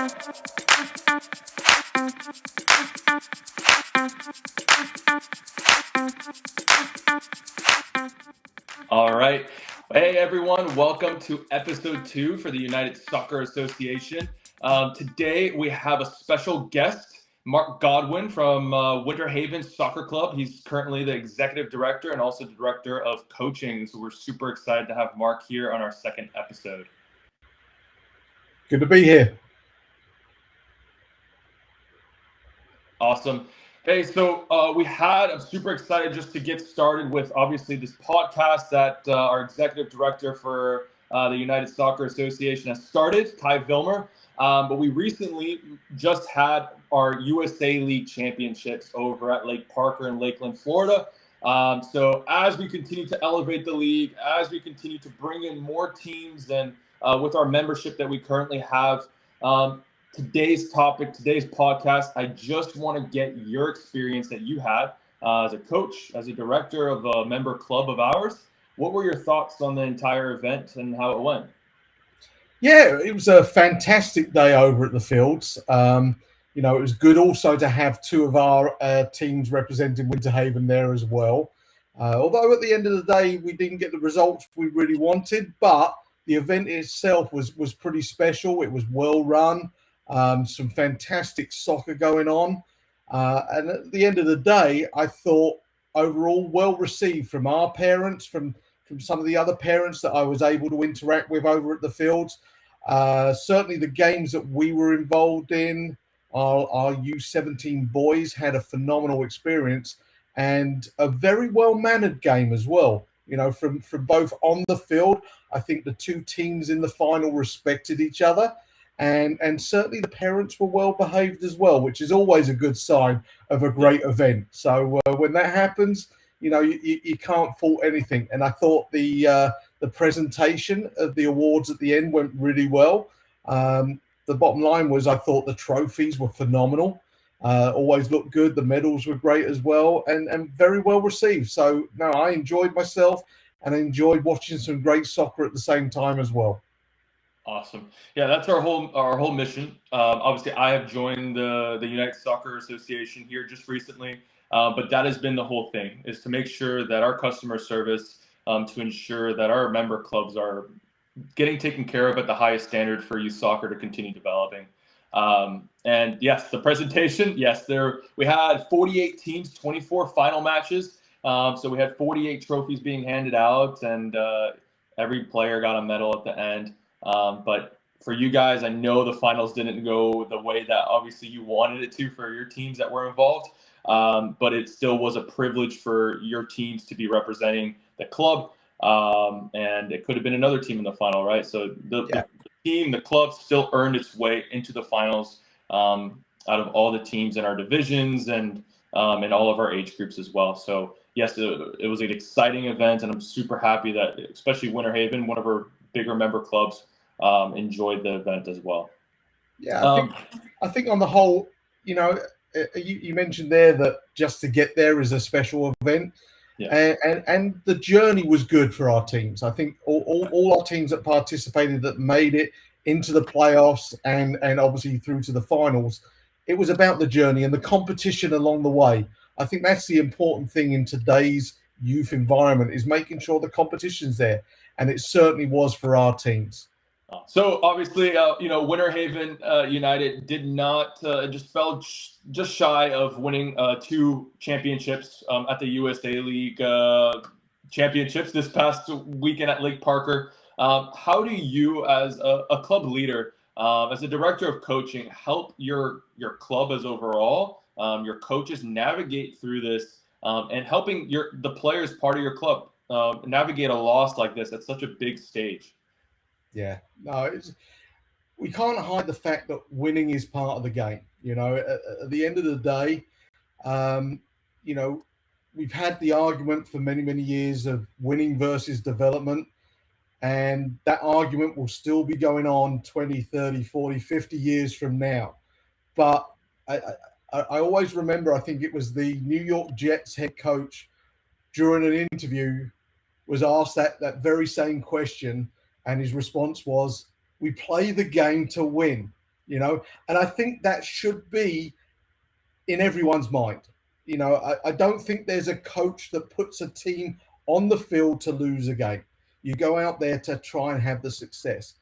All right. Hey, everyone. Welcome to episode 2 for the United Soccer Association. Today, we have a special guest, Mark Godwin from Winter Haven Soccer Club. He's currently the executive director and also the director of coaching. So we're super excited to have Mark here on our second episode. Good to be here. Awesome. Hey, so I'm super excited just to get started with obviously this podcast that our executive director for the United Soccer Association has started, Ty Vilmer. But we recently just had our USA League championships over at Lake Parker in Lakeland, Florida. So as we continue to elevate the league, as we continue to bring in more teams and with our membership that we currently have, today's podcast, I just want to get your experience that you had as a coach, as a director of a member club of ours. What were your thoughts on the entire event and how it went? Yeah, it was a fantastic day over at the Fields. It was good also to have two of our teams representing Winter Haven there as well. Although at the end of the day, we didn't get the results we really wanted, but the event itself was pretty special. It was well run. Some fantastic soccer going on. And at the end of the day, I thought overall well received from our parents, from some of the other parents that I was able to interact with over at the Fields. Certainly the games that we were involved in, our U17 boys had a phenomenal experience and a very well-mannered game as well. From both on the field, I think the two teams in the final respected each other. And certainly the parents were well behaved as well, which is always a good sign of a great event. So when that happens, you can't fault anything. And I thought the presentation of the awards at the end went really well. The bottom line was I thought the trophies were phenomenal. Always looked good. The medals were great as well and very well received. So no, I enjoyed myself and I enjoyed watching some great soccer at the same time as well. Awesome. Yeah, that's our whole mission. Obviously, I have joined the United Soccer Association here just recently, but that has been the whole thing, is to make sure that our customer service, to ensure that our member clubs are getting taken care of at the highest standard for youth soccer to continue developing. And yes, the presentation, yes, we had 48 teams, 24 final matches. So we had 48 trophies being handed out, and every player got a medal at the end. But for you guys, I know the finals didn't go the way that obviously you wanted it to for your teams that were involved. But it still was a privilege for your teams to be representing the club. And it could have been another team in the final, right? So the club still earned its way into the finals out of all the teams in our divisions and all of our age groups as well. So yes, it was an exciting event, and I'm super happy that especially Winter Haven, one of our bigger member clubs, enjoyed the event as well. Yeah, I think on the whole, you mentioned there that just to get there is a special event. Yeah. And the journey was good for our teams. I think all our teams that participated, that made it into the playoffs and obviously through to the finals, it was about the journey and the competition along the way. I think that's the important thing in today's youth environment, is making sure the competition's there. And it certainly was for our teams. So obviously, Winter Haven United did not just fell just shy of winning 2 championships at the USA League championships this past weekend at Lake Parker. How do you, as a club leader, as a director of coaching, help your club as overall, your coaches navigate through this and helping the players, part of your club, navigate a loss like this at such a big stage? Yeah, no, we can't hide the fact that winning is part of the game. At the end of the day, we've had the argument for many, many years of winning versus development. And that argument will still be going on 20, 30, 40, 50 years from now. But I always remember, I think it was the New York Jets head coach during an interview was asked that very same question. And his response was, we play the game to win. And I think that should be in everyone's mind. I don't think there's a coach that puts a team on the field to lose a game. You go out there to try and have the success.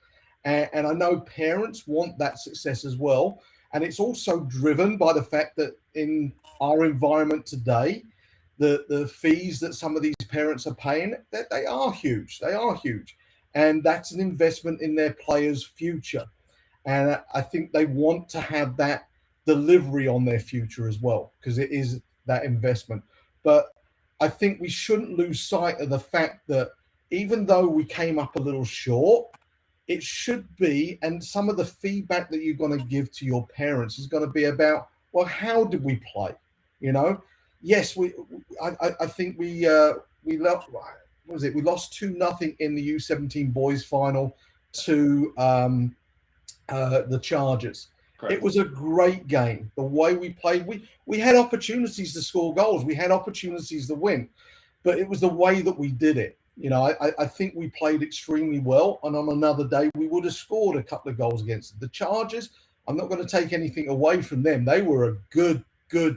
And I know parents want that success as well. And it's also driven by the fact that in our environment today, the fees that some of these parents are paying, they are huge. They are huge. And that's an investment in their players' future. And I think they want to have that delivery on their future as well, because it is that investment. But I think we shouldn't lose sight of the fact that even though we came up a little short, it should be, and some of the feedback that you're going to give to your parents is going to be about, well, how did we play? Yes, I think we lost. What was it? We lost 2-0 in the U17 boys final to the Chargers. Correct. It was a great game. The way we played, we had opportunities to score goals. We had opportunities to win, but it was the way that we did it. I think we played extremely well, and on another day we would have scored a couple of goals against the Chargers. I'm not going to take anything away from them. They were a good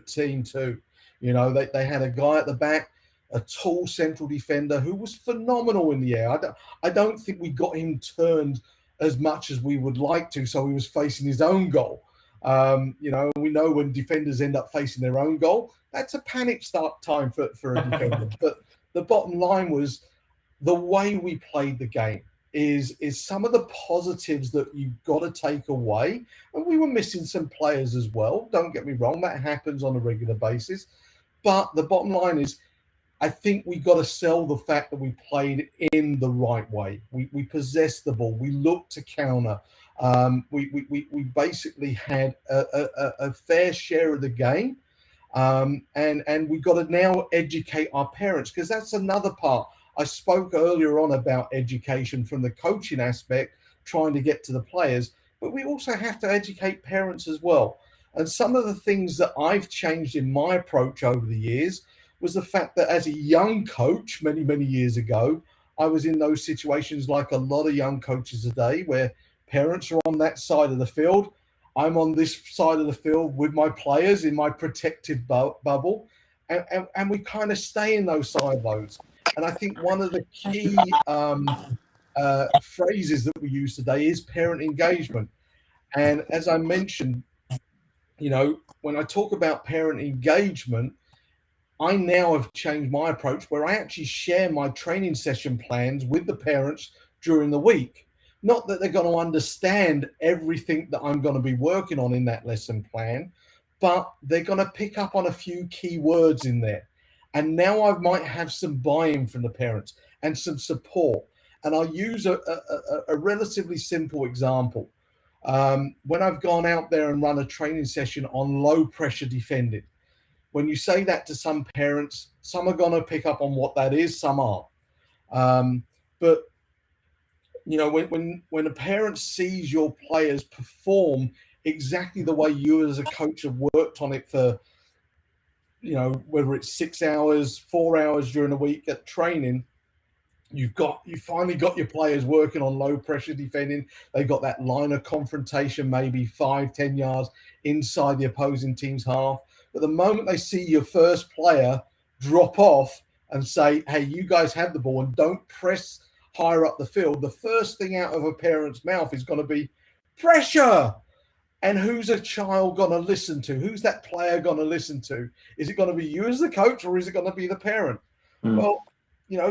team too. They had a guy at the back, a tall central defender who was phenomenal in the air. I don't think we got him turned as much as we would like to, so he was facing his own goal. We know when defenders end up facing their own goal, that's a panic start time for a defender. But the bottom line was the way we played the game is some of the positives that you've got to take away. And we were missing some players as well. Don't get me wrong, that happens on a regular basis. But the bottom line is, I think we got to sell the fact that we played in the right way. We possessed the ball. We looked to counter. We basically had a fair share of the game. And we've got to now educate our parents, because that's another part. I spoke earlier on about education from the coaching aspect, trying to get to the players, but we also have to educate parents as well. And some of the things that I've changed in my approach over the years was the fact that as a young coach, many, many years ago, I was in those situations like a lot of young coaches today, where parents are on that side of the field. I'm on this side of the field with my players in my protective bubble. And we kind of stay in those silos. And I think one of the key phrases that we use today is parent engagement. And as I mentioned, when I talk about parent engagement, I now have changed my approach where I actually share my training session plans with the parents during the week. Not that they're going to understand everything that I'm going to be working on in that lesson plan, but they're going to pick up on a few key words in there. And now I might have some buy-in from the parents and some support. And I'll use a relatively simple example. When I've gone out there and run a training session on low pressure defending, when you say that to some parents, some are going to pick up on what that is, some aren't. But when a parent sees your players perform exactly the way you as a coach have worked on it for, whether it's 6 hours, 4 hours during the week at training, you finally got your players working on low pressure defending. They got that line of confrontation, maybe 5-10 yards inside the opposing team's half. But the moment they see your first player drop off and say, hey, you guys have the ball and don't press higher up the field, the first thing out of a parent's mouth is going to be pressure. And who's a child going to listen to? Who's that player going to listen to? Is it going to be you as the coach, or is it going to be the parent? Well,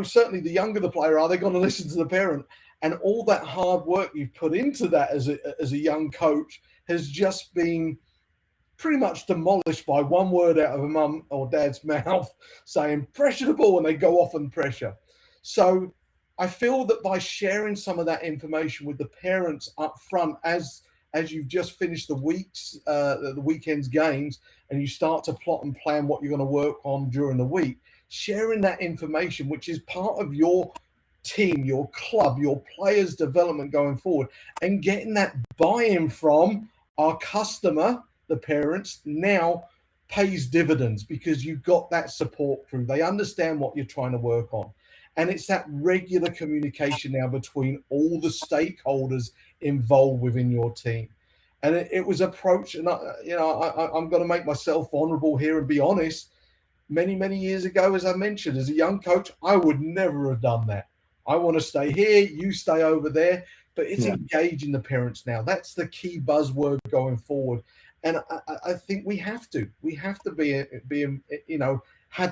certainly the younger the player are, they're going to listen to the parent. And all that hard work you've put into that as a young coach has just been pretty much demolished by one word out of a mum or dad's mouth saying pressure the ball, and they go off and pressure. So I feel that by sharing some of that information with the parents up front, as you've just finished the weekend's games, and you start to plot and plan what you're going to work on during the week, sharing that information, which is part of your team, your club, your players' development going forward, and getting that buy-in from our customer, the parents, now pays dividends, because you've got that support through. They understand what you're trying to work on. And it's that regular communication now between all the stakeholders involved within your team. And it was approached, and I'm going to make myself vulnerable here and be honest. Many years ago, as I mentioned, as a young coach, I would never have done that. I want to stay here, you stay over there. But it's engaging the parents now. That's the key buzzword going forward. And I think we have to have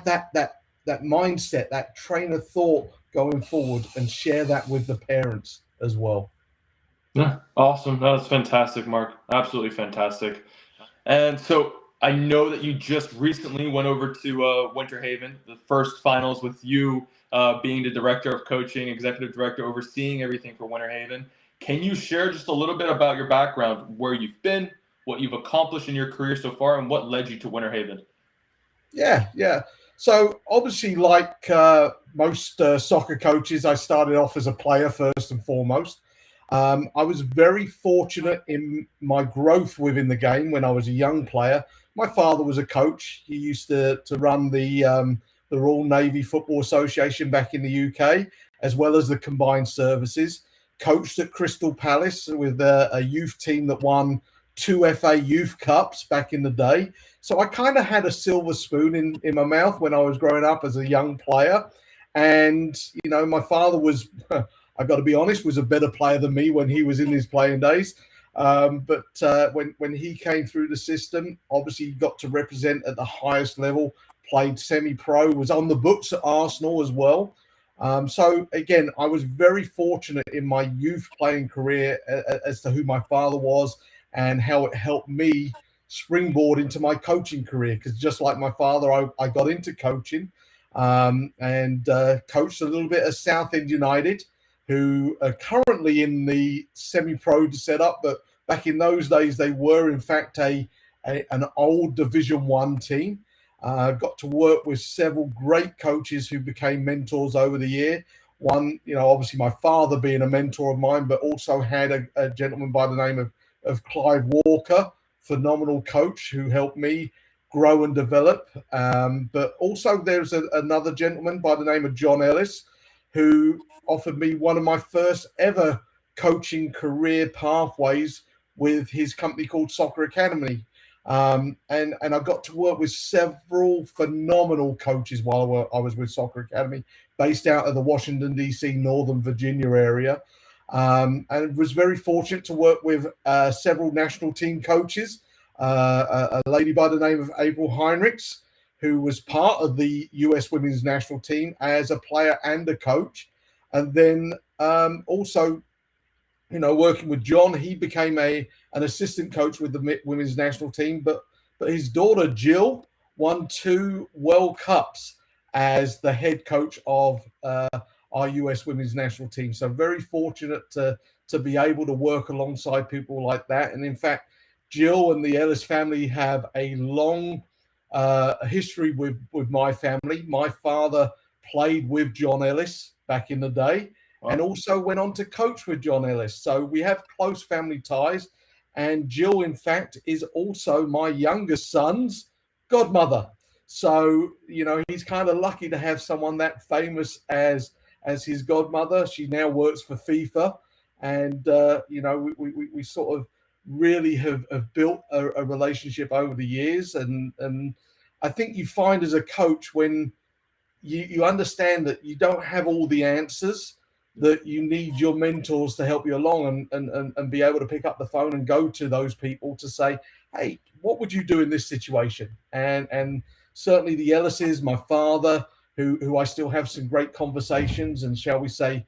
that mindset, that train of thought going forward, and share that with the parents as well. Yeah, awesome. That's fantastic, Mark. Absolutely fantastic. And so I know that you just recently went over to Winter Haven, the first finals with you being the director of coaching, executive director, overseeing everything for Winter Haven. Can you share just a little bit about your background, where you've been, what you've accomplished in your career so far, and what led you to Winter Haven? Yeah. So obviously, like most soccer coaches, I started off as a player first and foremost. I was very fortunate in my growth within the game when I was a young player. My father was a coach. He used to run the Royal Navy Football Association back in the UK, as well as the combined services. Coached at Crystal Palace with a youth team that won 2 FA Youth Cups back in the day. So I kind of had a silver spoon in my mouth when I was growing up as a young player. And, my father was, I've got to be honest, was a better player than me when he was in his playing days. But when he came through the system, obviously he got to represent at the highest level, played semi-pro, was on the books at Arsenal as well. So again, I was very fortunate in my youth playing career as to who my father was and how it helped me springboard into my coaching career. Because just like my father, I got into coaching and coached a little bit at Southend United, who are currently in the semi-pro setup, but back in those days they were in fact an old Division 1 team. Got to work with several great coaches who became mentors over the year. One, obviously my father being a mentor of mine, but also had a gentleman by the name of Clive Walker, phenomenal coach who helped me grow and develop. But also there's another gentleman by the name of John Ellis, who offered me one of my first ever coaching career pathways with his company called Soccer Academy. And I got to work with several phenomenal coaches while I was with Soccer Academy, based out of the Washington, D.C., Northern Virginia area. And was very fortunate to work with several national team coaches. A lady by the name of April Heinrichs, who was part of the US women's national team as a player and a coach. And then also, working with John, he became an assistant coach with the women's national team. But his daughter, Jill, won 2 World Cups as the head coach of our US women's national team. So very fortunate to be able to work alongside people like that. And in fact, Jill and the Ellis family have a long history with my family. My father played with John Ellis back in the day. Wow. And also went on to coach with John Ellis. So we have close family ties. And Jill, in fact, is also my youngest son's godmother. So, he's kind of lucky to have someone that famous as his godmother. She now works for FIFA. And, we sort of really have built a relationship over the years. And I think you find as a coach, when you understand that you don't have all the answers, that you need your mentors to help you along and be able to pick up the phone and go to those people to say, hey, what would you do in this situation? And certainly the Ellises, my father, who I still have some great conversations and, shall we say,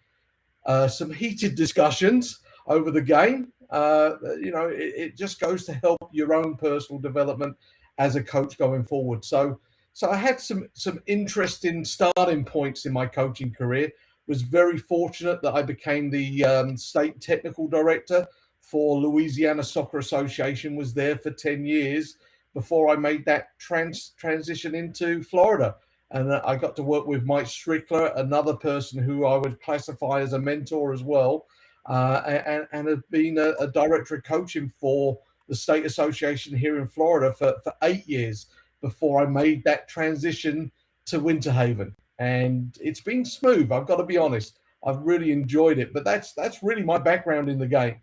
some heated discussions over the game. It just goes to help your own personal development as a coach going forward. So I had some interesting starting points in my coaching career. Was very fortunate that I became the state technical director for Louisiana Soccer Association, was there for 10 years before I made that transition into Florida. And I got to work with Mike Strickler, another person who I would classify as a mentor as well, and have been a director of coaching for the state association here in Florida for 8 years before I made that transition to Winter Haven. And it's been smooth. I've got to be honest. I've really enjoyed it. But that's really my background in the game.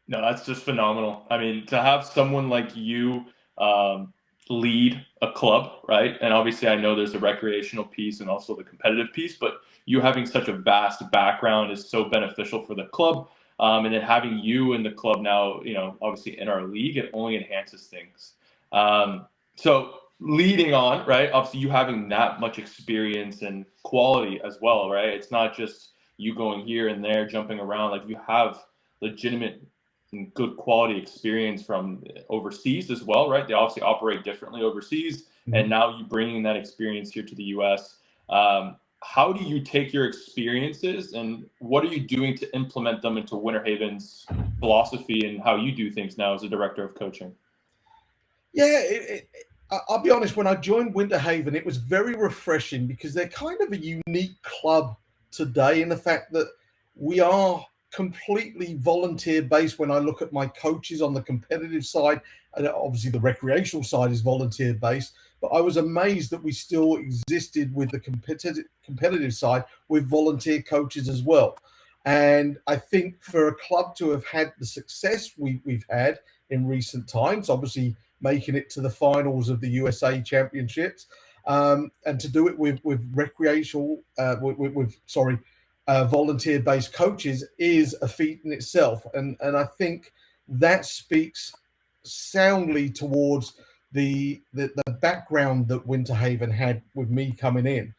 No, that's just phenomenal. I mean, to have someone like you um, lead a club, right? And obviously, I know there's a recreational piece and also the competitive piece, but you having such a vast background is so beneficial for the club. And then having you in the club now, obviously in our league, it only enhances things. So leading on, right? Obviously, you having that much experience and quality as well, right? It's not just you going here and there, jumping around. Like you have legitimate and good quality experience from overseas as well, right? They obviously operate differently overseas, and now you bringing that experience here to the U.S. How do you take your experiences and what are you doing to implement them into Winter Haven's philosophy and how you do things now as a director of coaching? Yeah, I'll be honest. When I joined Winter Haven, it was very refreshing because they're kind of a unique club today in the fact that we are completely volunteer based. When I look at my coaches on the competitive side, and obviously the recreational side is volunteer based, but I was amazed that we still existed with the competitive side with volunteer coaches as well. And I think for a club to have had the success we've had in recent times, obviously making it to the finals of the USA Championships, and to do it with recreational, volunteer-based coaches is a feat in itself, and I think that speaks soundly towards the background that Winter Haven had with me coming in.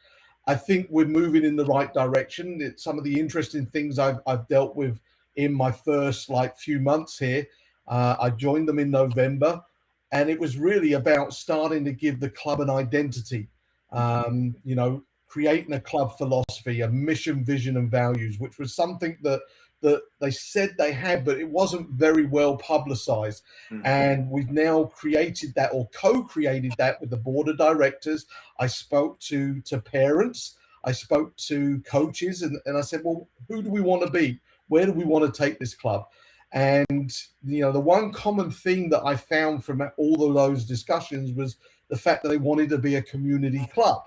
I think we're moving in the right direction. It's some of the interesting things I've dealt with in my first few months here. I joined them in November, and it was really about starting to give the club an identity. Creating a club philosophy, a mission, vision, and values, which was something that they said they had, but it wasn't very well publicized. And we've now created that, or co-created that, with the board of directors. I spoke to parents, I spoke to coaches, and I said, well, who do we want to be? Where do we want to take this club? And the one common theme that I found from all of those discussions was the fact that they wanted to be a community club.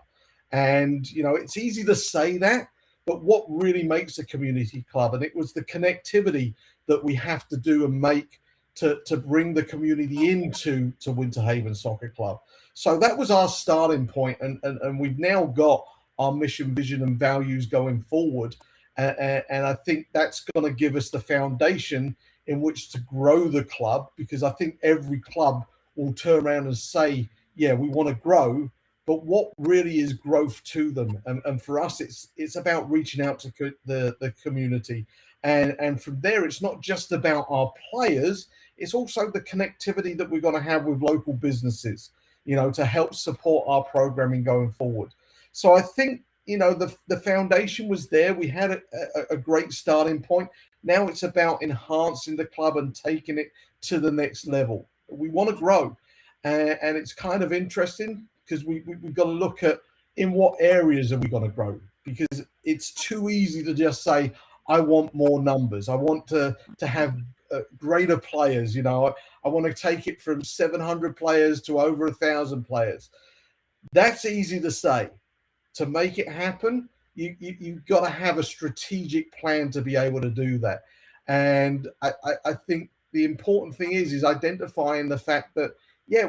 And it's easy to say that, but what really makes a community club? And it was the connectivity that we have to do and make to bring the community into Winter Haven Soccer Club. So that was our starting point, and we've now got our mission, vision, and values going forward. And I think that's going to give us the foundation in which to grow the club, because I think every club will turn around and say, yeah, we want to grow, but what really is growth to them? And for us, it's about reaching out to the community. And from there, it's not just about our players, it's also the connectivity that we're going to have with local businesses, to help support our programming going forward. So I think, the foundation was there. We had a great starting point. Now it's about enhancing the club and taking it to the next level. We want to grow. And it's kind of interesting because we've got to look at in what areas are we going to grow, because it's too easy to just say, I want more numbers. I want to have greater players. I want to take it from 700 players to over 1,000 players. That's easy to say. To make it happen, you've got to have a strategic plan to be able to do that. And I think the important thing is identifying the fact that, yeah,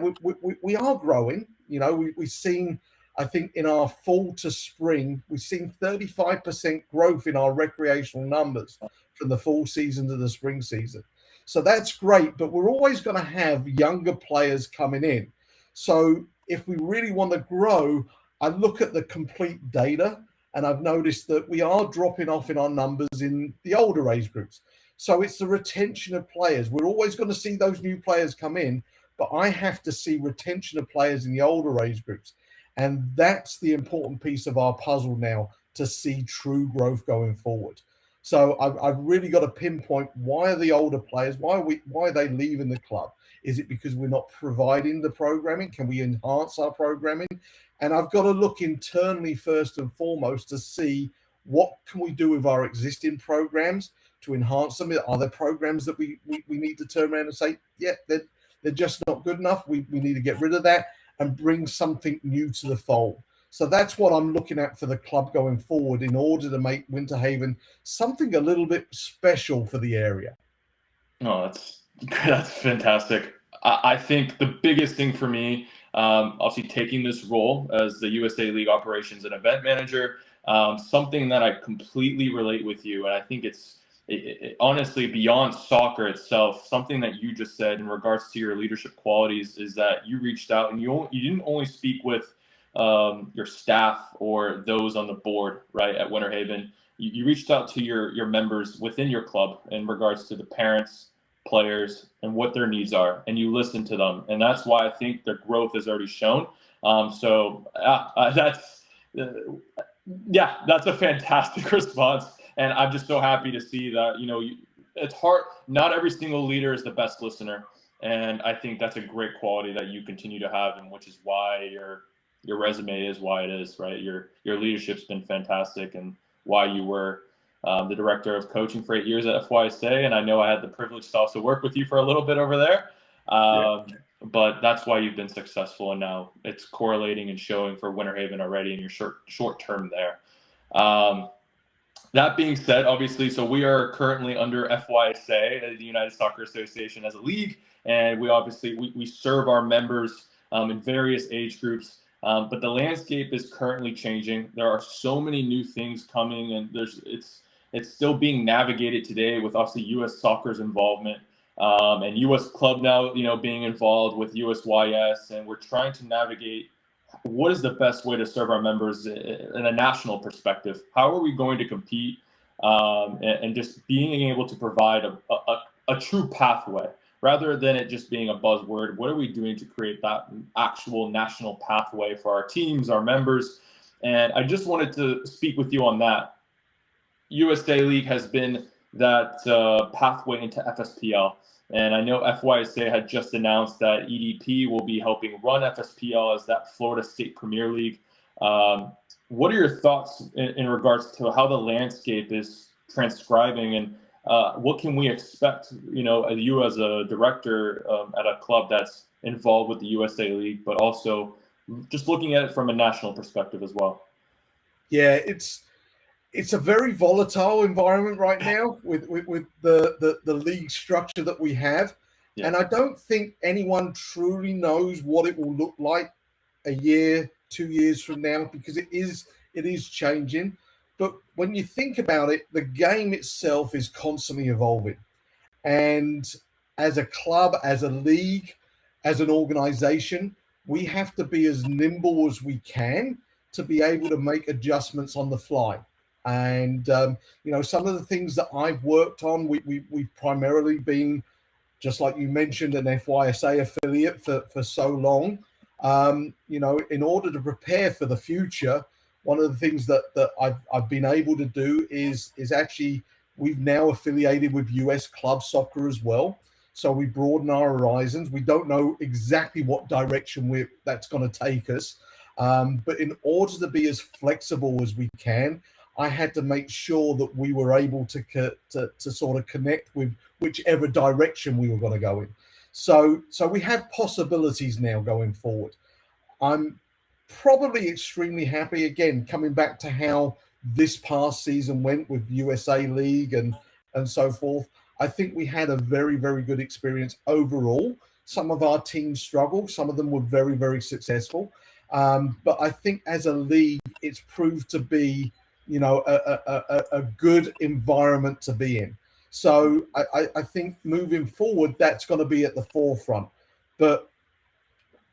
we are growing. We've seen, I think in our fall to spring, we've seen 35% growth in our recreational numbers from the fall season to the spring season. So that's great, but we're always going to have younger players coming in. So if we really want to grow, I look at the complete data, and I've noticed that we are dropping off in our numbers in the older age groups. So it's the retention of players. We're always going to see those new players come in, but I have to see retention of players in the older age groups. And that's the important piece of our puzzle now, to see true growth going forward. So I've really got to pinpoint, why are the older players, why are they leaving the club? Is it because we're not providing the programming? Can we enhance our programming? And I've got to look internally first and foremost to see what can we do with our existing programs to enhance them. Are there programs that we need to turn around and say, yeah, they're just not good enough. We need to get rid of that and bring something new to the fold. So that's what I'm looking at for the club going forward, in order to make Winter Haven something a little bit special for the area. No, that's fantastic. I think the biggest thing for me, obviously taking this role as the USA League Operations and Event Manager, something that I completely relate with you, and I think honestly beyond soccer itself, something that you just said in regards to your leadership qualities is that you reached out and you didn't only speak with your staff or those on the board, right, at Winter Haven. You reached out to your members within your club in regards to the parents, players, and what their needs are, and you listen to them, and that's why I think their growth is already shown. That's uh, yeah, that's a fantastic response, and I'm just so happy to see that. It's hard. Not every single leader is the best listener, and I think that's a great quality that you continue to have, and which is why your resume is why it is, right? Your leadership's been fantastic, and why you were the director of coaching for 8 years at FYSA, and I know I had the privilege to also work with you for a little bit over there. Yeah. But that's why you've been successful, and now it's correlating and showing for Winter Haven already in your short term there. That being said, obviously, so we are currently under FYSA, the United Soccer Association, as a league, and we serve our members in various age groups. But the landscape is currently changing. There are so many new things coming, and it's still being navigated today with obviously U.S. Soccer's involvement, and U.S. Club now, being involved with USYS, and we're trying to navigate what is the best way to serve our members in a national perspective. How are we going to compete, and just being able to provide a true pathway rather than it just being a buzzword. What are we doing to create that actual national pathway for our teams, our members? And I just wanted to speak with you on that. USA League has been that pathway into FSPL. And I know FYSA had just announced that EDP will be helping run FSPL as that Florida State Premier League. What are your thoughts in regards to how the landscape is transcribing, and what can we expect, you as a director at a club that's involved with the USA League, but also just looking at it from a national perspective as well? Yeah, it's a very volatile environment right now with the league structure that we have. Yeah. And I don't think anyone truly knows what it will look like a year, 2 years from now, because it is changing. But when you think about it, the game itself is constantly evolving. And as a club, as a league, as an organization, we have to be as nimble as we can to be able to make adjustments on the fly. And some of the things that I've worked on, we've primarily been, just like you mentioned, an FYSA affiliate for so long. In order to prepare for the future, one of the things that I've been able to do is actually, we've now affiliated with US Club Soccer as well. So we broaden our horizons. We don't know exactly what direction that's going to take us. But in order to be as flexible as we can, I had to make sure that we were able to sort of connect with whichever direction we were going to go in. So we have possibilities now going forward. I'm probably extremely happy, again, coming back to how this past season went with USA League and so forth. I think we had a very, very good experience overall. Some of our teams struggled. Some of them were very, very successful. But I think as a league, it's proved to be, a good environment to be in. So I think moving forward, that's going to be at the forefront. But,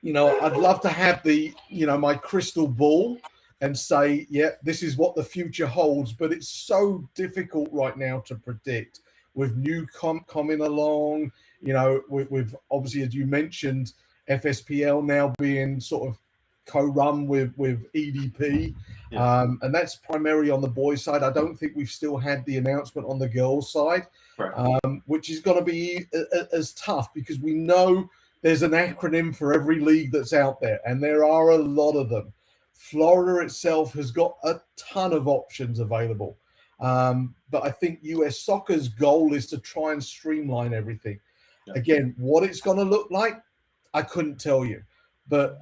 I'd love to have my crystal ball and say, yeah, this is what the future holds. But it's so difficult right now to predict with new coming along, with obviously, as you mentioned, FSPL now being sort of co-run with EDP. Yes. And that's primarily on the boys' side. I don't think we've still had the announcement on the girls' side, right. Which is going to be as tough because we know there's an acronym for every league that's out there, and there are a lot of them. Florida itself has got a ton of options available. But I think US Soccer's goal is to try and streamline everything. Yeah. Again, what it's going to look like, I couldn't tell you. But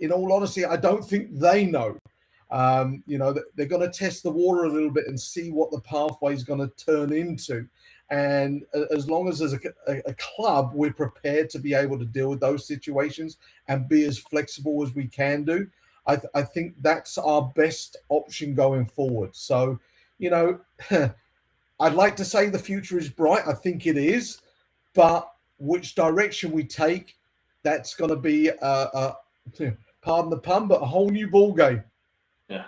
in all honesty, I don't think they know. They're going to test the water a little bit and see what the pathway is going to turn into. And as long as there's a club, we're prepared to be able to deal with those situations and be as flexible as we can do. I think that's our best option going forward. So, you know, I'd like to say the future is bright. I think it is, but which direction we take, that's going to be, pardon the pun, but a whole new ball game. Yeah.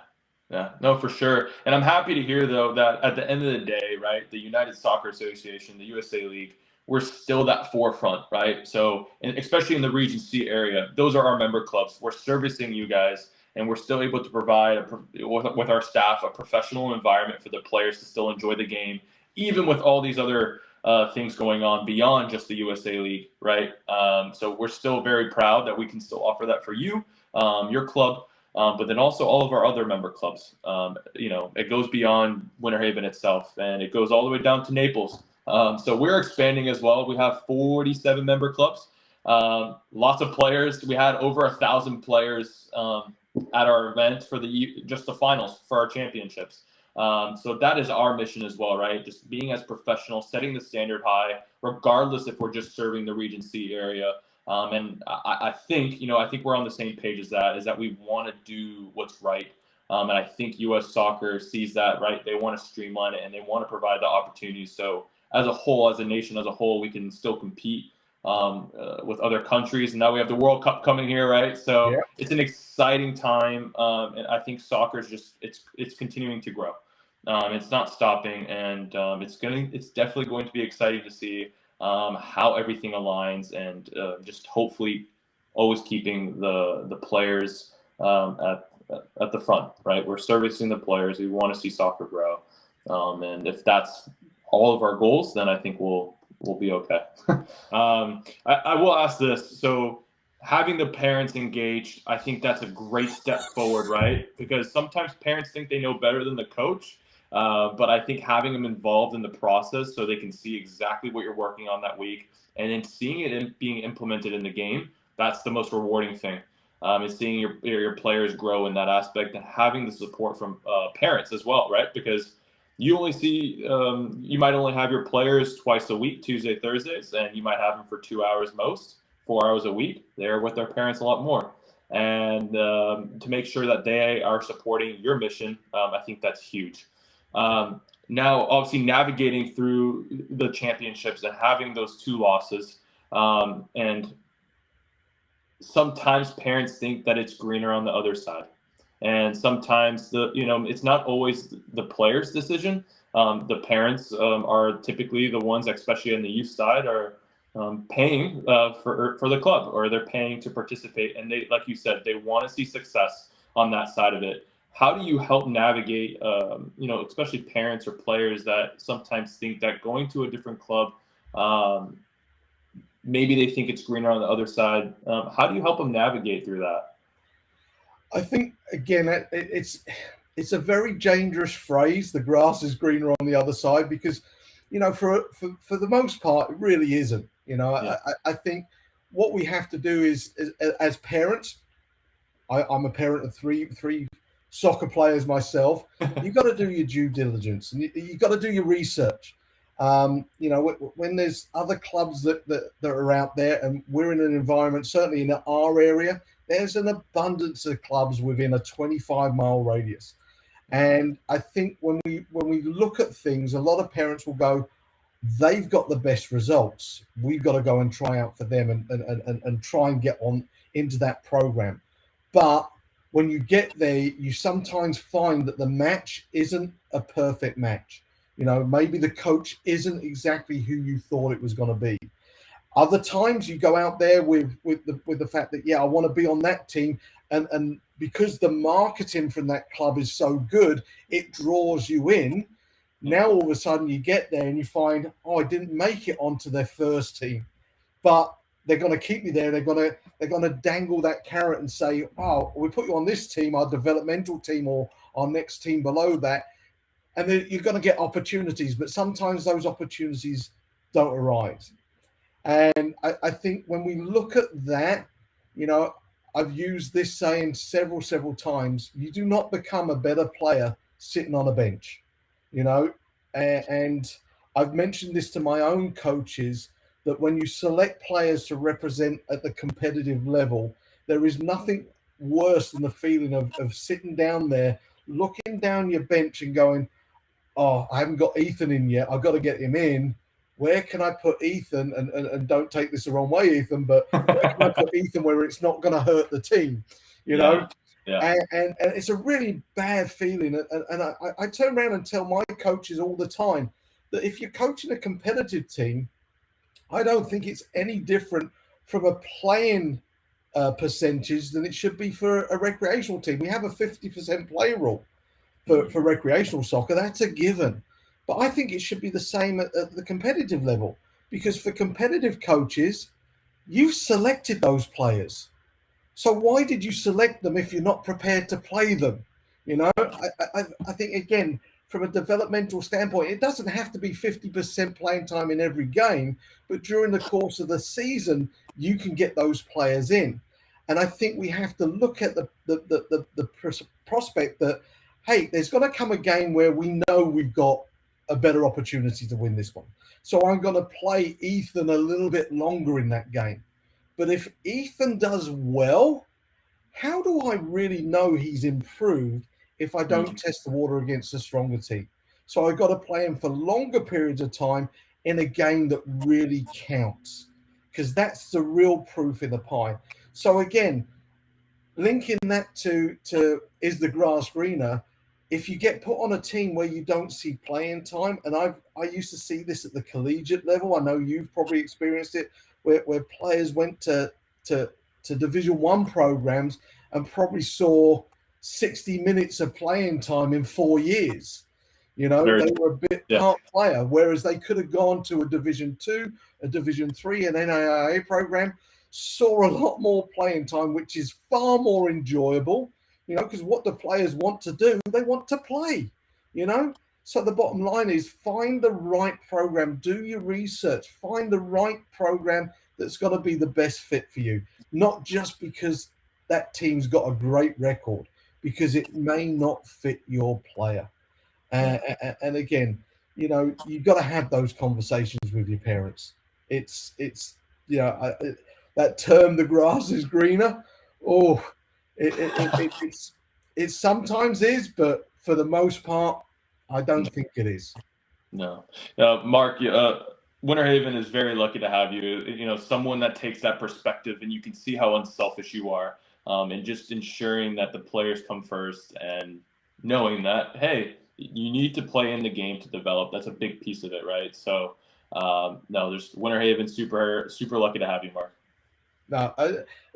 Yeah, no, for sure. And I'm happy to hear, though, that at the end of the day, right, the United Soccer Association, the USA League, we're still that forefront, right? So, and especially in the Region C area, those are our member clubs. We're servicing you guys, and we're still able to provide, with our staff, a professional environment for the players to still enjoy the game, even with all these other things going on beyond just the USA League, right? So we're still very proud that we can still offer that for you, your club. But then also all of our other member clubs. It goes beyond Winter Haven itself, and it goes all the way down to Naples. So we're expanding as well. We have 47 member clubs, lots of players. We had over 1,000 players at our event for just the finals for our championships. So that is our mission as well, right? Just being as professional, setting the standard high, regardless if we're just serving the Region C area. And I think we're on the same page as that, is that we want to do what's right. And I think U.S. Soccer sees that, right? They want to streamline it, and they want to provide the opportunities. So as a whole, as a nation, as a whole, we can still compete with other countries. And now we have the World Cup coming here, right? So It's an exciting time. And I think soccer is it's continuing to grow. It's not stopping, and it's definitely going to be exciting to see how everything aligns, and just hopefully always keeping the players at the front, right? We're servicing the players. We want to see soccer grow, and if that's all of our goals, then I think we'll be okay. I will ask this. So having the parents engaged, I think that's a great step forward, right? Because sometimes parents think they know better than the coach. But I think having them involved in the process so they can see exactly what you're working on that week, and then seeing it being implemented in the game, that's the most rewarding thing. Is seeing your players grow in that aspect, and having the support from parents as well, right? Because you might only have your players twice a week, Tuesday, Thursdays, and you might have them for 2 hours most, 4 hours a week. They're with their parents a lot more. And to make sure that they are supporting your mission, I think that's huge. Now, obviously, navigating through the championships and having those 2 losses, and sometimes parents think that it's greener on the other side, and sometimes it's not always the player's decision. The parents are typically the ones, especially on the youth side, are paying for the club, or they're paying to participate, and they, like you said, they want to see success on that side of it. How do you help navigate, especially parents or players that sometimes think that going to a different club, maybe they think it's greener on the other side? How do you help them navigate through that? I think, again, it's a very dangerous phrase, the grass is greener on the other side, because, for the most part, it really isn't. Yeah. I think what we have to do is as parents, I'm a parent of three soccer players myself. You've got to do your due diligence, and you've got to do your research. When there's other clubs that are out there, and we're in an environment, certainly in our area, there's an abundance of clubs within a 25-mile radius. And I think when we look at things, a lot of parents will go, they've got the best results, we've got to go and try out for them and try and get on into that program. But when you get there, you sometimes find that the match isn't a perfect match. Maybe the coach isn't exactly who you thought it was going to be. Other times you go out there with the fact that, I want to be on that team. And because the marketing from that club is so good, it draws you in. Now, all of a sudden you get there and you find, I didn't make it onto their first team, but they're going to keep me there. They're going to dangle that carrot and say, "Oh, we put you on this team, our developmental team, or our next team below that," and then you're going to get opportunities. But sometimes those opportunities don't arise. And I think when we look at that, I've used this saying several times: you do not become a better player sitting on a bench. And I've mentioned this to my own coaches, that when you select players to represent at the competitive level, there is nothing worse than the feeling of sitting down there, looking down your bench and going, oh, I haven't got Ethan in yet. I've got to get him in. Where can I put Ethan? And don't take this the wrong way, Ethan, but where can I put Ethan where it's not going to hurt the team? You know? Yeah. And it's a really bad feeling. And I turn around and tell my coaches all the time that if you're coaching a competitive team, I don't think it's any different from a playing percentage than it should be for a recreational team. We have a 50% play rule for recreational soccer. That's a given. But I think it should be the same at the competitive level, because for competitive coaches, you've selected those players. So why did you select them if you're not prepared to play them? You know, I think, again, from a developmental standpoint, it doesn't have to be 50% playing time in every game, but during the course of the season, you can get those players in. And I think we have to look at the prospect that, hey, there's going to come a game where we know we've got a better opportunity to win this one. So I'm going to play Ethan a little bit longer in that game. But if Ethan does well, how do I really know he's improved if I don't test the water against a stronger team? So I've got to play him for longer periods of time in a game that really counts, because that's the real proof in the pie. So again, linking that to is the grass greener? If you get put on a team where you don't see playing time, and I used to see this at the collegiate level. I know you've probably experienced it, where players went to Division One programs and probably saw 60 minutes of playing time in 4 years. You know, they were a bit part player, whereas they could have gone to a Division Two, a Division Three, an NAIA program, saw a lot more playing time, which is far more enjoyable, you know, because what the players want to do, they want to play, you know. So the bottom line is, find the right program, do your research, find the right program that's going to be the best fit for you, not just because that team's got a great record, because it may not fit your player. And again, you know, you've got to have those conversations with your parents. It's you know, that term, the grass is greener. Oh, it sometimes is, but for the most part, I don't think it is. No, Mark, Winter Haven is very lucky to have you. You know, someone that takes that perspective, and you can see how unselfish you are, and just ensuring that the players come first, and knowing that, hey, you need to play in the game to develop. That's a big piece of it, right? So, no, there's Winter Haven, super lucky to have you, Mark. No,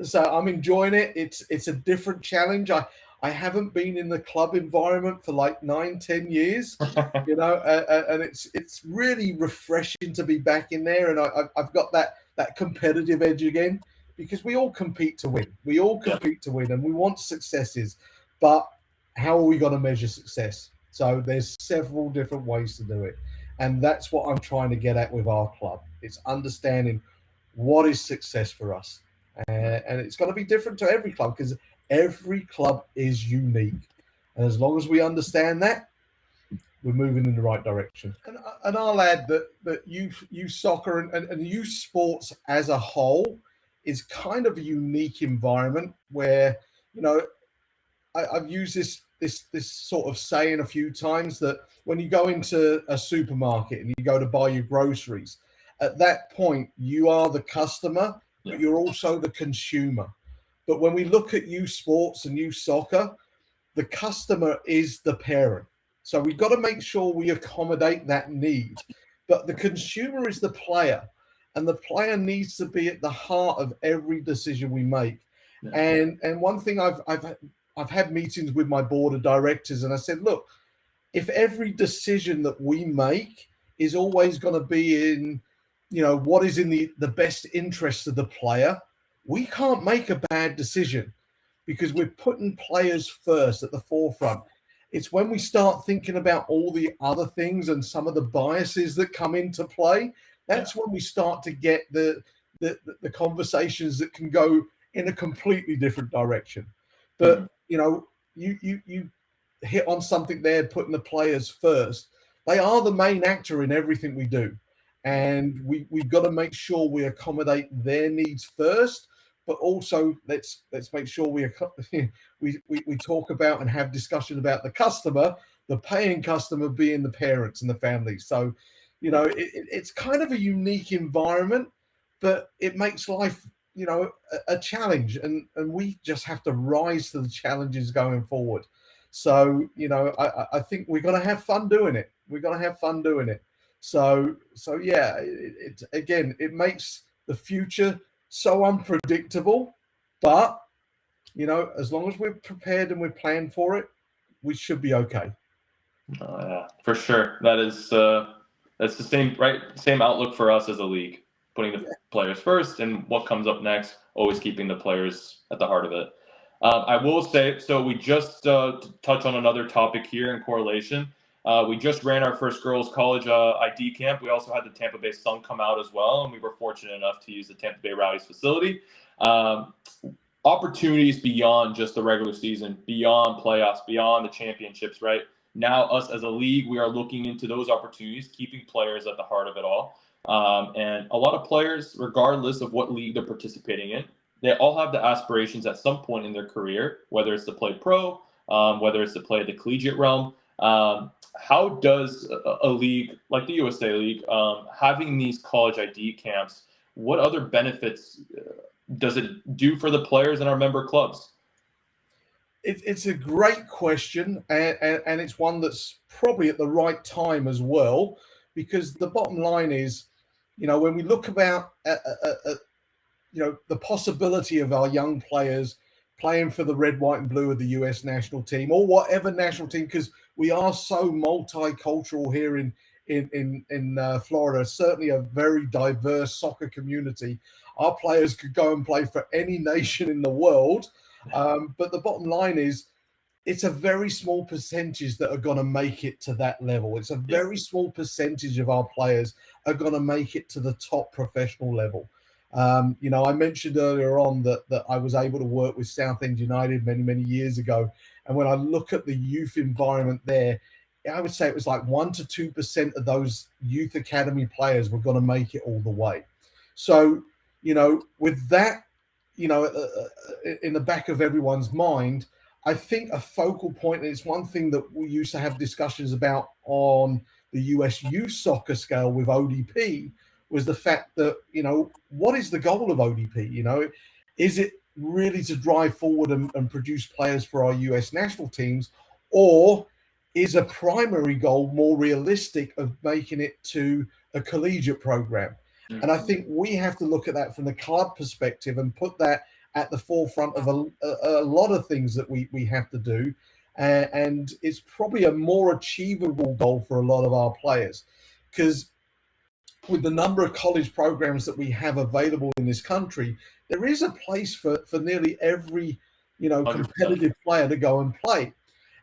so I'm enjoying it. It's a different challenge. I haven't been in the club environment for like 9-10 years, you know, and it's really refreshing to be back in there. And I've got that competitive edge again, because we all compete to win. We all compete to win, and we want successes. But how are we going to measure success? So there's several different ways to do it, and that's what I'm trying to get at with our club. It's understanding what is success for us, and it's going to be different to every club, because every club is unique. And as long as we understand that, we're moving in the right direction. And I'll add that youth soccer and youth sports as a whole is kind of a unique environment where, you know, I've used this sort of saying a few times, that when you go into a supermarket and you go to buy your groceries, at that point you are the customer, but you're also the consumer. But when we look at youth sports and youth soccer, the customer is the parent. So we've got to make sure we accommodate that need. But the consumer is the player, and the player needs to be at the heart of every decision we make. Yeah. And one thing I've had meetings with my board of directors, and I said, look, if every decision that we make is always going to be in, you know, what is in the best interest of the player, we can't make a bad decision, because we're putting players first at the forefront. It's when we start thinking about all the other things and some of the biases that come into play, that's when we start to get the conversations that can go in a completely different direction. But you know, you hit on something there, putting the players first. they are the main actor in everything we do. And we've got to make sure we accommodate their needs first, but also let's make sure we talk about and have discussion about the customer, the paying customer being the parents and the family. So, it's kind of a unique environment, but it makes life, a challenge, and we just have to rise to the challenges going forward. So, I think we're going to have fun doing it. We're going to have fun doing it. So yeah, it again, it makes the future so unpredictable, but as long as we're prepared and we're planned for it, we should be okay. Yeah, for sure. That's the same outlook for us as a league, putting the players first and what comes up next, always keeping the players at the heart of it. I will say, so we just touch on another topic here in correlation. We just ran our first girls college ID camp. We also had the Tampa Bay Sun come out as well, and we were fortunate enough to use the Tampa Bay Rowdies facility. Opportunities beyond just the regular season, beyond playoffs, beyond the championships, right? Now, us as a league, we are looking into those opportunities, keeping players at the heart of it all. And a lot of players, regardless of what league they're participating in, they all have the aspirations at some point in their career, whether it's to play pro, whether it's to play the collegiate realm. How does a league like the USA League, having these college ID camps, what other benefits does it do for the players in our member clubs? It's a great question, and it's one that's probably at the right time as well, because the bottom line is, when we look about the possibility of our young players playing for the red, white, and blue of the US national team or whatever national team, because we are so multicultural here in Florida, certainly a very diverse soccer community. Our players could go and play for any nation in the world. But the bottom line is, it's a very small percentage that are going to make it to that level. It's a very small percentage of our players are going to make it to the top professional level. I mentioned earlier on that I was able to work with Southend United many, many years ago. And when I look at the youth environment there, I would say it was like 1% to 2% of those youth academy players were going to make it all the way. So, with that, in the back of everyone's mind, I think a focal point, and it's one thing that we used to have discussions about on the US youth soccer scale with ODP, was the fact that, what is the goal of ODP? Is it really to drive forward and produce players for our US national teams, or is a primary goal more realistic of making it to a collegiate program? And I think we have to look at that from the club perspective and put that at the forefront of a lot of things that we have to do. And it's probably a more achievable goal for a lot of our players, because with the number of college programs that we have available in this country, there is a place for nearly every, competitive player to go and play.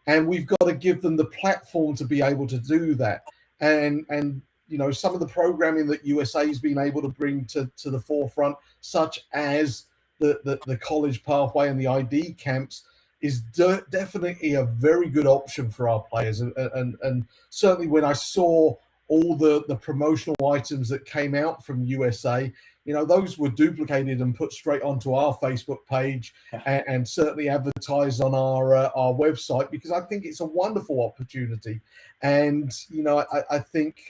And we've got to give them the platform to be able to do that. And some of the programming that USA has been able to bring to the forefront, such as the college pathway and the ID camps, is definitely a very good option for our players. And certainly when I saw all the promotional items that came out from USA, those were duplicated and put straight onto our Facebook page and certainly advertised on our website, because I think it's a wonderful opportunity. And, I think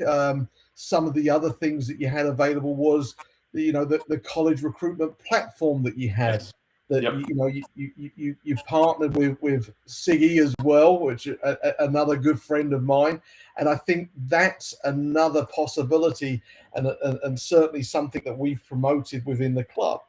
some of the other things that you had available was, the college recruitment platform that you had. Yes. That you partnered with Siggy as well, which another good friend of mine, and I think that's another possibility, and certainly something that we've promoted within the club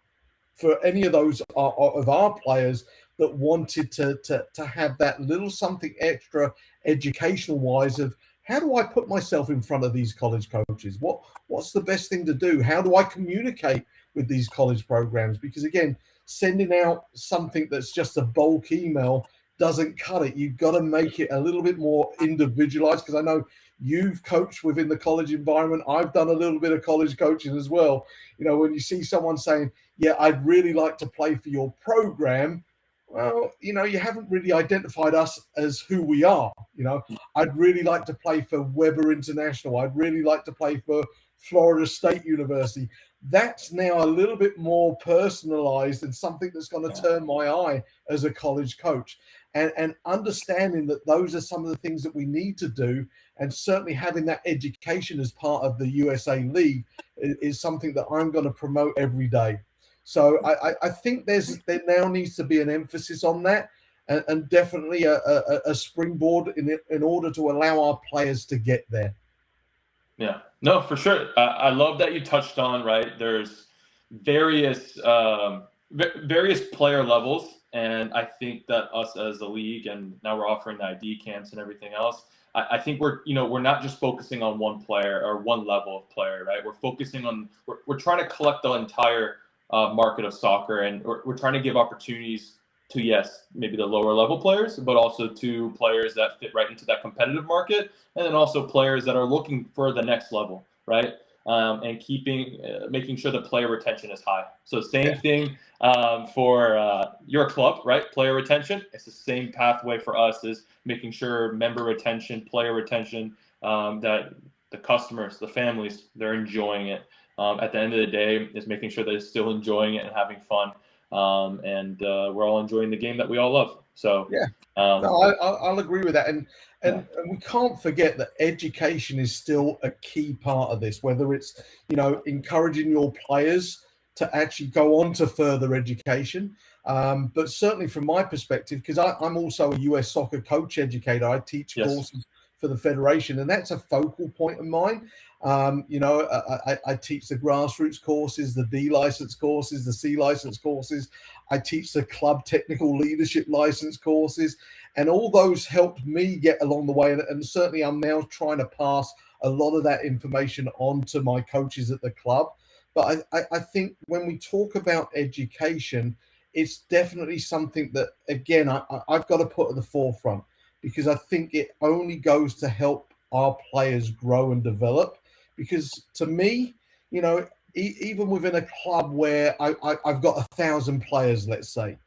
for any of those of our players that wanted to have that little something extra educational wise of, how do I put myself in front of these college coaches? What's the best thing to do? How do I communicate with these college programs? Because again, sending out something that's just a bulk email doesn't cut it. You've got to make it a little bit more individualized, because I know you've coached within the college environment. I've done a little bit of college coaching as well. When you see someone saying, yeah, I'd really like to play for your program, well, you haven't really identified us as who we are. I'd really like to play for Weber International. I'd really like to play for Florida State University. That's now a little bit more personalized and something that's going to turn my eye as a college coach. And understanding that those are some of the things that we need to do, and certainly having that education as part of the USA League is something that I'm going to promote every day. So I think there now needs to be an emphasis on that, and definitely a springboard in order to allow our players to get there. Yeah, no, for sure. I love that you touched on, right. There's various various player levels, and I think that us as a league, and now we're offering the ID camps and everything else. I think we're not just focusing on one player or one level of player, right? We're focusing on we're trying to collect the entire market of soccer, and we're trying to give opportunities to, yes, maybe the lower level players, but also to players that fit right into that competitive market, and then also players that are looking for the next level, right? And making sure the player retention is high. So same thing for your club, right? Player retention. It's the same pathway for us, is making sure member retention, player retention, that the customers, the families, they're enjoying it. At the end of the day, is making sure that they're still enjoying it and having fun. And we're all enjoying the game that we all love. So yeah, no, I'll agree with that, and we can't forget that education is still a key part of this. Whether it's encouraging your players to actually go on to further education, but certainly from my perspective, because I'm also a US soccer coach educator, I teach courses for the federation, and that's a focal point of mine. I teach the grassroots courses, the D license courses, the C license courses. I teach the club technical leadership license courses, and all those helped me get along the way. And certainly I'm now trying to pass a lot of that information on to my coaches at the club. But I think when we talk about education, it's definitely something that, again, I've got to put at the forefront, because I think it only goes to help our players grow and develop. Because to me, even within a club where I've got 1,000 players, let's say,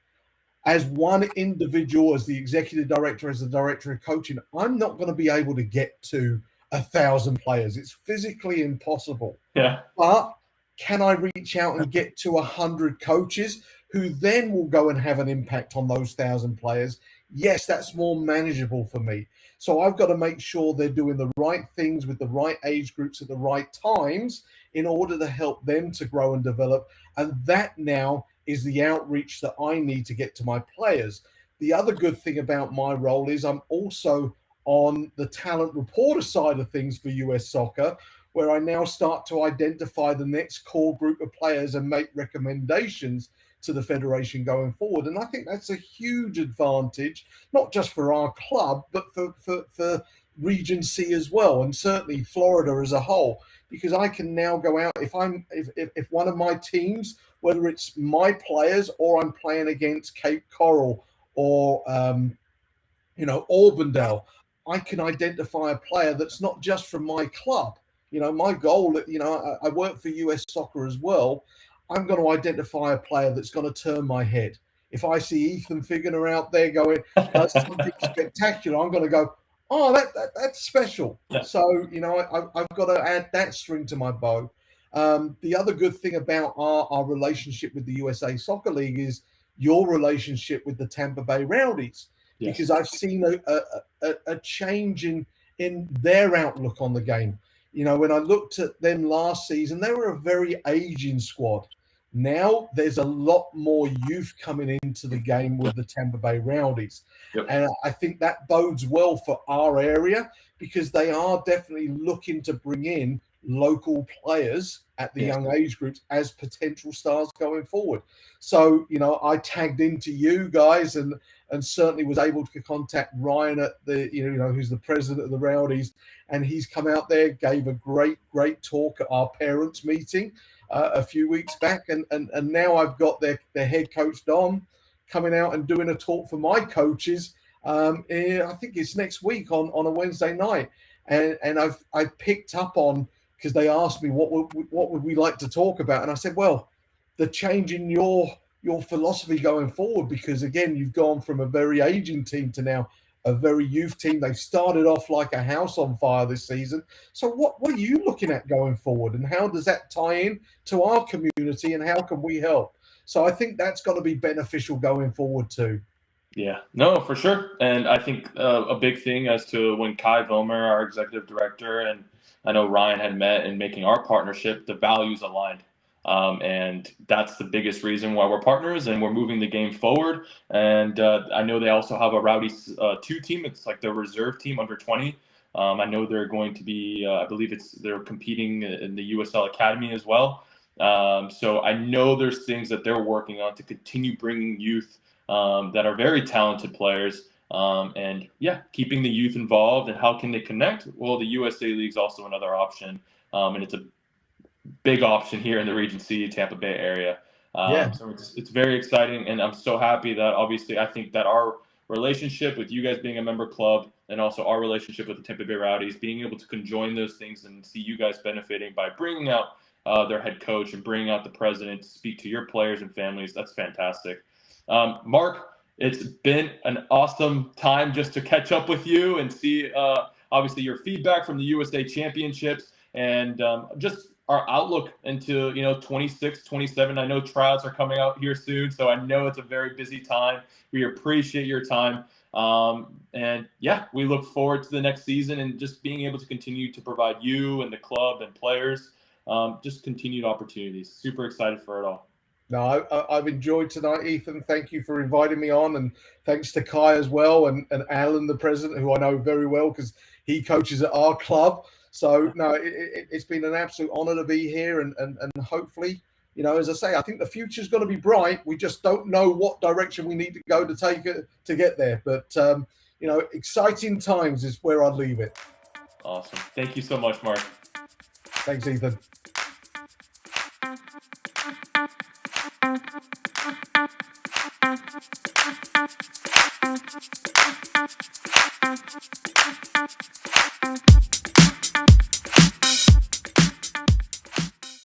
as one individual, as the executive director, as the director of coaching, I'm not going to be able to get to 1,000 players. It's physically impossible. Yeah. But can I reach out and get to 100 coaches who then will go and have an impact on those 1,000 players? Yes, that's more manageable for me. So I've got to make sure they're doing the right things with the right age groups at the right times in order to help them to grow and develop. And that now is the outreach that I need to get to my players. The other good thing about my role is I'm also on the talent reporter side of things for US Soccer, where I now start to identify the next core group of players and make recommendations to the federation going forward. And I think that's a huge advantage, not just for our club, but for Region C as well, and certainly Florida as a whole, because I can now go out if one of my teams, whether it's my players or I'm playing against Cape Coral or Auburndale, I can identify a player that's not just from my club. My goal, I work for US Soccer as well. I'm going to identify a player that's going to turn my head. If I see Ethan Figgener out there going, that's something spectacular, I'm going to go, oh, that's special. Yeah. So, I've got to add that string to my bow. The other good thing about our relationship with the USA Soccer League is your relationship with the Tampa Bay Rowdies. Yes. Because I've seen a change in their outlook on the game. When I looked at them last season, they were a very aging squad. Now there's a lot more youth coming into the game with the Tampa Bay Rowdies. Yep. And I think that bodes well for our area, because they are definitely looking to bring in local players at the young age groups as potential stars going forward. So, I tagged into you guys and certainly was able to contact Ryan at the, who's the president of the Rowdies. And he's come out there, gave a great talk at our parents meeting a few weeks back. And now I've got their head coach, Dom, coming out and doing a talk for my coaches. I think it's next week on a Wednesday night. And I've picked up on, because they asked me what would we like to talk about, and I said, well, the change in your your philosophy going forward? Because again, you've gone from a very aging team to now a very youth team. They started off like a house on fire this season. So what are you looking at going forward, and how does that tie in to our community, and how can we help? So I think that's got to be beneficial going forward too. Yeah, no, for sure. And I think a big thing as to when Kai Vollmer, our executive director, and I know Ryan had met in making our partnership, the values aligned. And that's the biggest reason why we're partners and we're moving the game forward. And I know they also have a Rowdies 2 team. It's like their reserve team under 20. I know they're going to be, I believe they're competing in the USL Academy as well. So I know there's things that they're working on to continue bringing youth that are very talented players. And yeah, keeping the youth involved. And how can they connect? Well, the USA League is also another option. And it's a big option here in the Region C, Tampa Bay area. Yeah. So it's very exciting. And I'm so happy that obviously I think that our relationship with you guys being a member club and also our relationship with the Tampa Bay Rowdies, being able to conjoin those things and see you guys benefiting by bringing out their head coach and bringing out the president to speak to your players and families, that's fantastic. Mark, it's been an awesome time just to catch up with you and see, obviously, your feedback from the USA Championships and just our outlook into 26, 27. I know tryouts are coming out here soon, so I know it's a very busy time. We appreciate your time. And yeah, we look forward to the next season and just being able to continue to provide you and the club and players just continued opportunities. Super excited for it all. No, I've enjoyed tonight, Ethan. Thank you for inviting me on, and thanks to Kai as well, and Alan, the president, who I know very well because he coaches at our club. So no, it's been an absolute honour to be here, and hopefully, as I say, I think the future's going to be bright. We just don't know what direction we need to go to take it to get there. But exciting times is where I'd leave it. Awesome. Thank you so much, Mark. Thanks, Ethan.